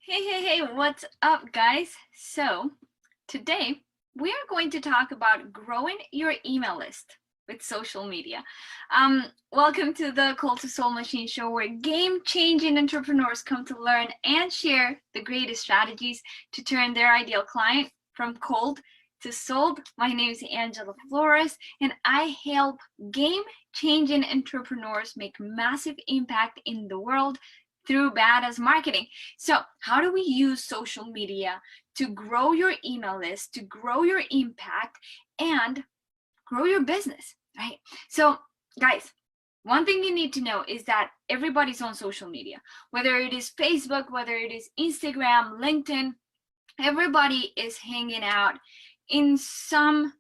Hey, what's up, guys? So, today we are going to talk about growing your email list with social media. Welcome to the Call to Soul Machine Show, where game-changing entrepreneurs come to learn and share the greatest strategies to turn their ideal client from cold to sold. My name is Angela Flores, and I help game-changing entrepreneurs make massive impact in the world through badass marketing. So how do we use social media to grow your email list, to grow your impact, and grow your business, right? So guys, one thing you need to know is that everybody's on social media, whether it is Facebook, whether it is Instagram, LinkedIn, everybody is hanging out in some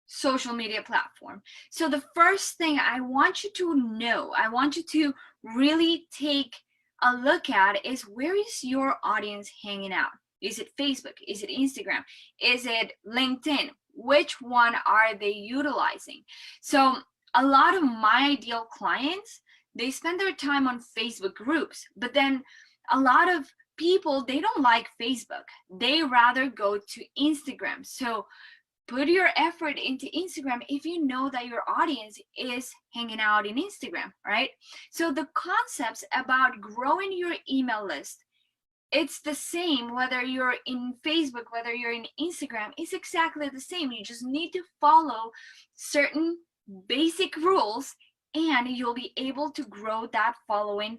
social media platform. So the first thing I want you to know, I want you to really take a look at is, where is your audience hanging out? Is it Facebook? Is it Instagram? Is it LinkedIn? Which one are they utilizing? So a lot of my ideal clients, they spend their time on Facebook groups, but then a lot of people, they don't like Facebook. They rather go to Instagram. So put your effort into Instagram if you know that your audience is hanging out in Instagram, right? So the concepts about growing your email list, it's the same whether you're in Facebook, whether you're in Instagram, it's exactly the same. You just need to follow certain basic rules and you'll be able to grow that following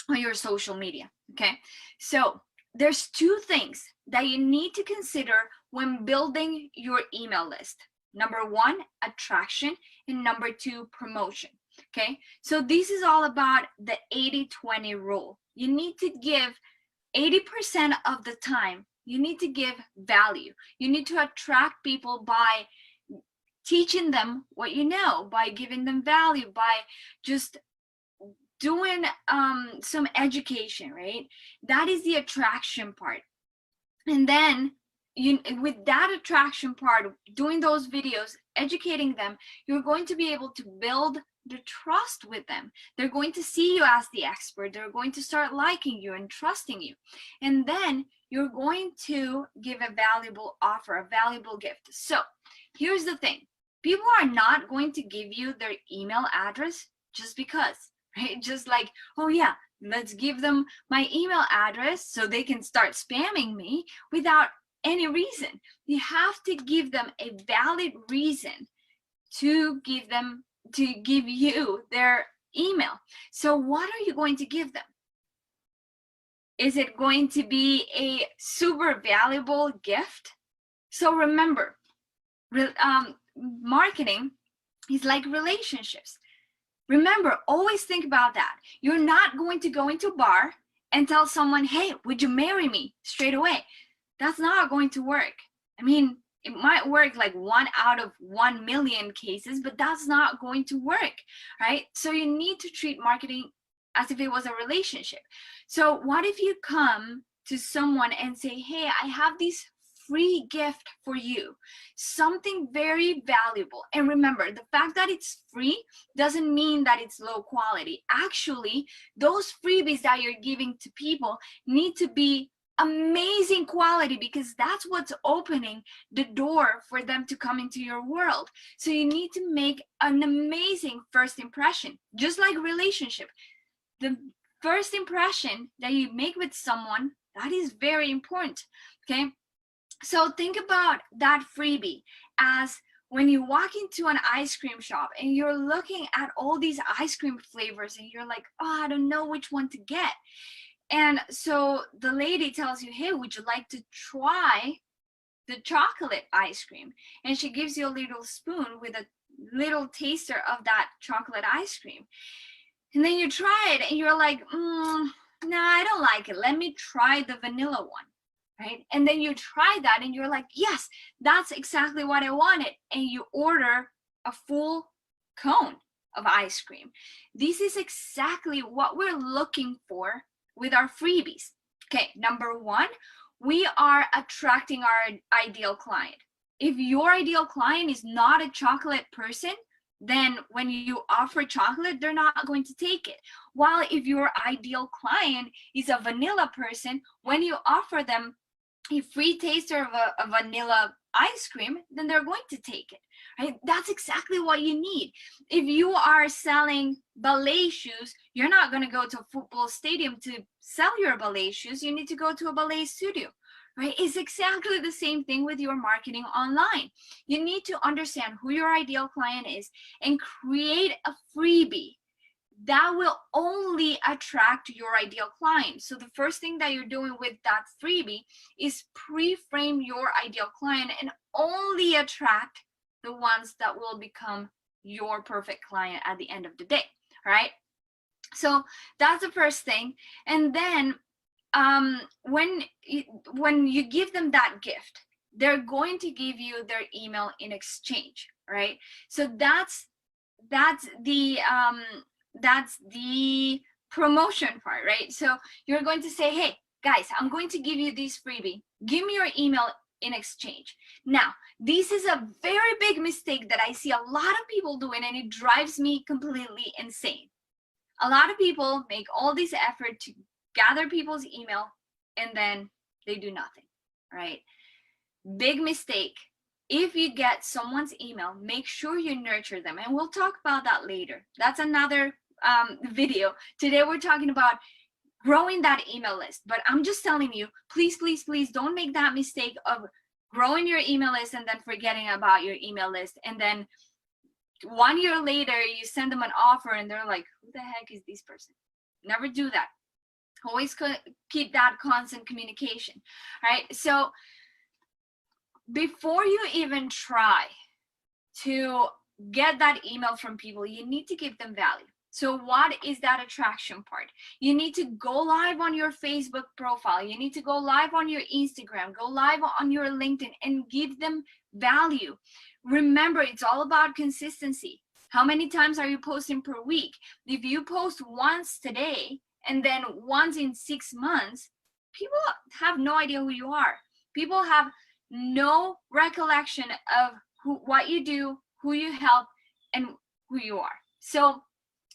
on your social media, okay? So there's two things that you need to consider when building your email list. Number one, attraction, and number two, promotion. Okay, so this is all about the 80-20 rule. You need to give 80% of the time, you need to give value. You need to attract people by teaching them what you know, by giving them value, by just doing some education, right? That is the attraction part. And then with that attraction part, doing those videos, educating them, you're going to be able to build the trust with them. They're going to see you as the expert. They're going to start liking you and trusting you. And then you're going to give a valuable offer, a valuable gift. So here's the thing. People are not going to give you their email address just because, right? Just like, oh yeah, let's give them my email address so they can start spamming me without any reason. You have to give them a valid reason to give you their email. So what are you going to give them? Is it going to be a super valuable gift? So remember, marketing is like relationships. Remember, always think about that. You're not going to go into a bar and tell someone, hey, would you marry me straight away? That's not going to work. I mean, it might work like 1 out of 1 million cases, but that's not going to work, right? So you need to treat marketing as if it was a relationship. So what if you come to someone and say, hey, I have this free gift for you, something very valuable. And remember, the fact that it's free doesn't mean that it's low quality. Actually, those freebies that you're giving to people need to be amazing quality, because that's what's opening the door for them to come into your world. So you need to make an amazing first impression, just like relationship. The first impression that you make with someone, that is very important, okay? So think about that freebie as when you walk into an ice cream shop and you're looking at all these ice cream flavors and you're like, oh, I don't know which one to get. And so the lady tells you, hey, would you like to try the chocolate ice cream? And she gives you a little spoon with a little taster of that chocolate ice cream. And then you try it and you're like, nah, I don't like it. Let me try the vanilla one. Right? And then you try that and you're like, yes, that's exactly what I wanted. And you order a full cone of ice cream. This is exactly what we're looking for with our freebies. Okay, number one, we are attracting our ideal client. If your ideal client is not a chocolate person, then when you offer chocolate, they're not going to take it. While if your ideal client is a vanilla person, when you offer them a free taster of a vanilla ice cream, then they're going to take it, right? That's exactly what you need. If you are selling ballet shoes, you're not going to go to a football stadium to sell your ballet shoes. You need to go to a ballet studio, right? It's exactly the same thing with your marketing online. You need to understand who your ideal client is and create a freebie that will only attract your ideal client. So the first thing that you're doing with that freebie is pre-frame your ideal client and only attract the ones that will become your perfect client at the end of the day, right? So that's the first thing. And then when you give them that gift, they're going to give you their email in exchange, right? So that's the promotion part, right? So you're going to say, hey guys, I'm going to give you this freebie, give me your email in exchange. Now, this is a very big mistake that I see a lot of people doing, and it drives me completely insane. A lot of people make all this effort to gather people's email and then they do nothing, right? Big mistake. If you get someone's email, make sure you nurture them, and we'll talk about that later. That's another video. Today we're talking about growing that email list, but I'm just telling you, please, please, please don't make that mistake of growing your email list and then forgetting about your email list, and then 1 year later you send them an offer and they're like, who the heck is this person? Never do that. Always keep that constant communication, right? So before you even try to get that email from people, you need to give them value. So what is that attraction part? You need to go live on your Facebook profile. You need to go live on your Instagram, go live on your LinkedIn, and give them value. Remember, it's all about consistency. How many times are you posting per week? If you post once today and then once in 6 months, people have no idea who you are. People have no recollection of what you do, who you help, and who you are. So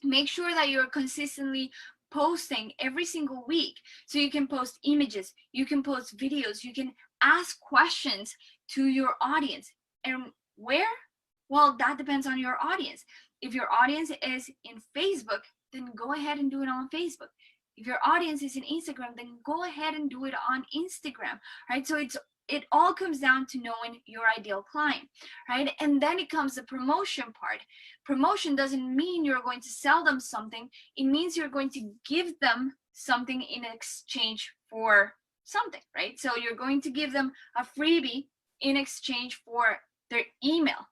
make sure that you're consistently posting every single week. So you can post images, you can post videos, you can ask questions to your audience. And where? Well, that depends on your audience. If your audience is in Facebook, then go ahead and do it on Facebook. If your audience is in Instagram, then go ahead and do it on Instagram, right? So it all comes down to knowing your ideal client, right? And then it comes the promotion part. Promotion doesn't mean you're going to sell them something. It means you're going to give them something in exchange for something, right? So you're going to give them a freebie in exchange for their email.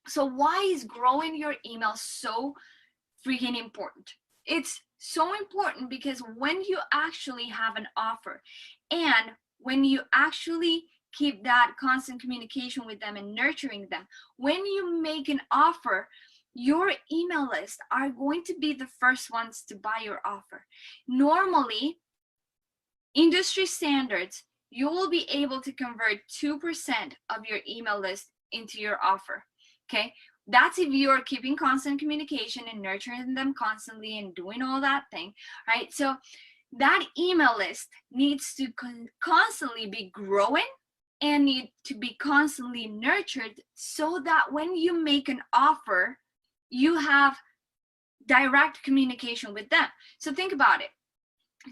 So why is growing your email so freaking important? It's so important because when you actually have an offer and when you actually keep that constant communication with them and nurturing them, when you make an offer, your email list are going to be the first ones to buy your offer. Normally, industry standards, you will be able to convert 2% of your email list into your offer, okay? That's if you're keeping constant communication and nurturing them constantly and doing all that thing, right? So that email list needs to constantly be growing and need to be constantly nurtured so that when you make an offer, you have direct communication with them. So think about it.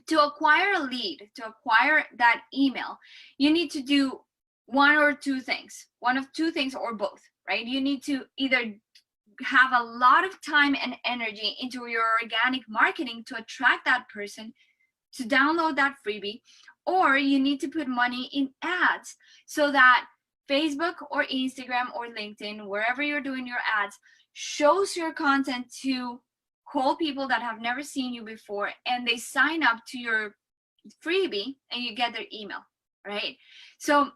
To acquire a lead, to acquire that email, you need to do one or two things, one of two things or both, right? You need to either have a lot of time and energy into your organic marketing to attract that person to download that freebie, or you need to put money in ads so that Facebook or Instagram or LinkedIn, wherever you're doing your ads, shows your content to cold people that have never seen you before, and they sign up to your freebie and you get their email, right? So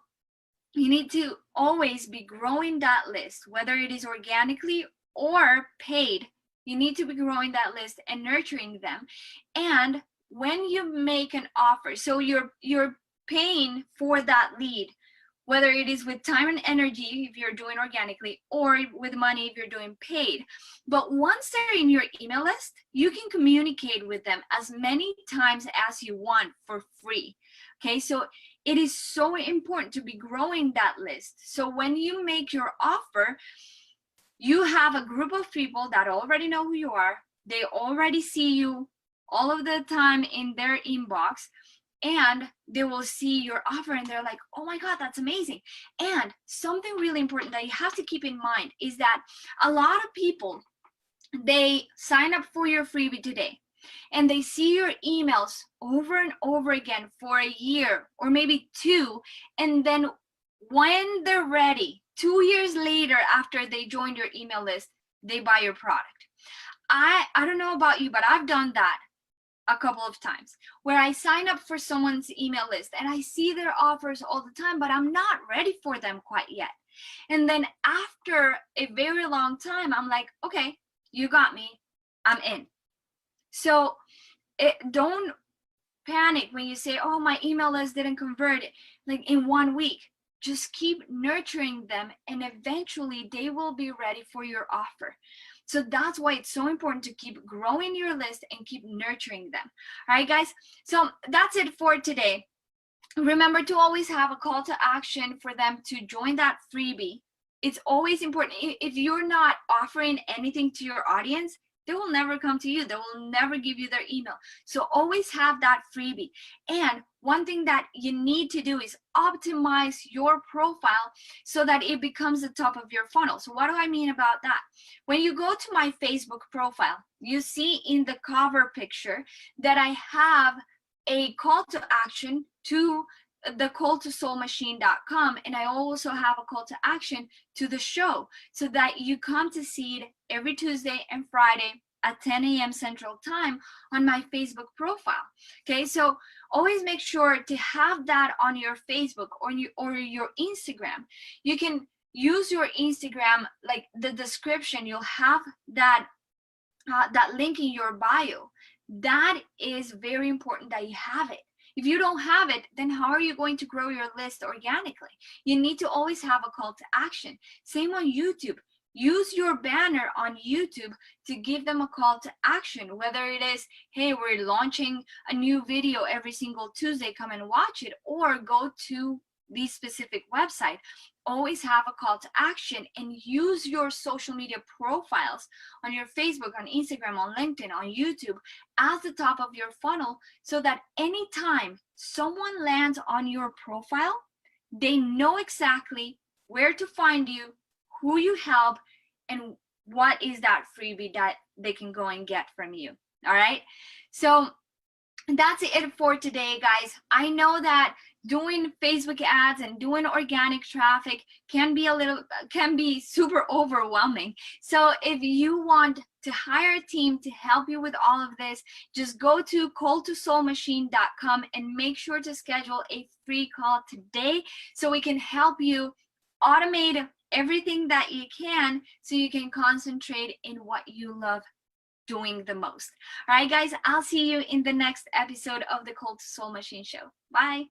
you need to always be growing that list, whether it is organically or paid. You need to be growing that list and nurturing them. And when you make an offer, so you're paying for that lead, whether it is with time and energy if you're doing organically, or with money if you're doing paid. But once they're in your email list, you can communicate with them as many times as you want for free. Okay, so it is so important to be growing that list. So when you make your offer, you have a group of people that already know who you are. They already see you all of the time in their inbox, and they will see your offer and they're like, oh my God, that's amazing. And something really important that you have to keep in mind is that a lot of people, they sign up for your freebie today and they see your emails over and over again for a year or maybe two, and then when they're ready 2 years later after they joined your email list, they buy your product. I don't know about you, but I've done that a couple of times where I sign up for someone's email list and I see their offers all the time, but I'm not ready for them quite yet. And then after a very long time, I'm like, okay, you got me, I'm in. So don't panic when you say, oh, my email list didn't convert like in 1 week. Just keep nurturing them and eventually they will be ready for your offer. So that's why it's so important to keep growing your list and keep nurturing them. All right, guys. So that's it for today. Remember to always have a call to action for them to join that freebie. It's always important. If you're not offering anything to your audience, they will never come to you. They will never give you their email. So always have that freebie. And one thing that you need to do is optimize your profile so that it becomes the top of your funnel. So what do I mean about that? When you go to my Facebook profile, you see in the cover picture that I have a call to action to the calltosoulmachine.com, and I also have a call to action to the show so that you come to see it every Tuesday and Friday at 10 a.m. Central Time on my Facebook profile. Okay, so always make sure to have that on your Facebook or your Instagram. You can use your Instagram, like the description, you'll have that that link in your bio. That is very important that you have it. If you don't have it, then how are you going to grow your list organically? You need to always have a call to action. Same on YouTube. Use your banner on YouTube to give them a call to action, whether it is, hey, we're launching a new video every single Tuesday, come and watch it, or go to the specific website. Always have a call to action and use your social media profiles on your Facebook, on Instagram, on LinkedIn, on YouTube as the top of your funnel so that anytime someone lands on your profile, they know exactly where to find you, who you help, and what is that freebie that they can go and get from you. All right. So that's it for today, guys. I know that doing Facebook ads and doing organic traffic can be super overwhelming. So if you want to hire a team to help you with all of this, just go to calltosoulmachine.com and make sure to schedule a free call today so we can help you automate everything that you can so you can concentrate in what you love doing the most. All right, guys, I'll see you in the next episode of the Call to Soul Machine Show. Bye.